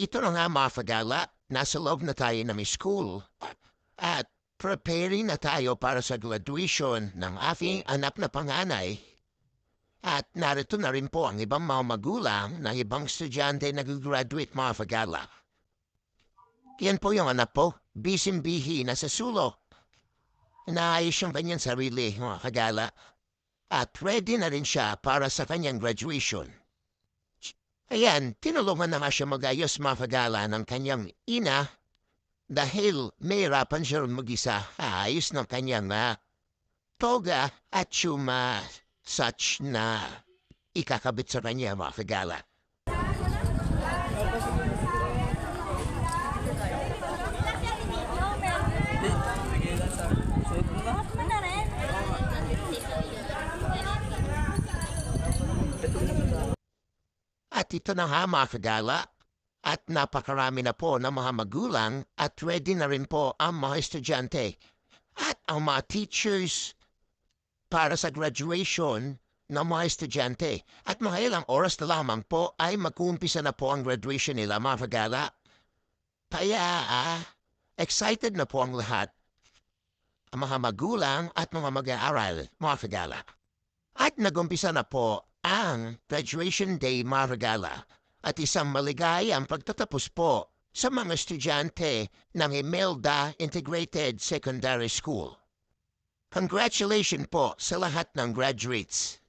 ito na nga mga fagala, nasa loob na tayo ng school. At preparing na tayo para sa graduation ng aking anak na panganay. At narito na rin po ang ibang mga magulang ng ibang estudyante na graduate mga fagala. Yan po yung anak po, bisim-bihi na sa sulok. Naayos yung kanyang sarili mga fagala. At ready na rin siya para sa kanyang graduation. Ayan, tinulungan na nga siya mag-ayos mga fagala ng kanyang ina dahil mahirapan siya rin mag-isa ayos ng kanyang toga at suma such na ikakabit sa kanya mga fagala. At ito na nga mga kagala, at napakarami na po ng mga magulang at ready na rin po ang mga estudyante at ang mga teachers para sa graduation ng mga estudyante. At mga ilang oras na lamang po ay mag-uumpisa na po ang graduation nila mga kagala. Kaya excited na po ang lahat, ang mga magulang at mga mag-aaral mga kagala. At nag-umpisa na po ang graduation day mga regala at isang maligayang pagtatapos po sa mga estudyante ng Imelda Integrated Secondary School. Congratulations po sa lahat ng graduates.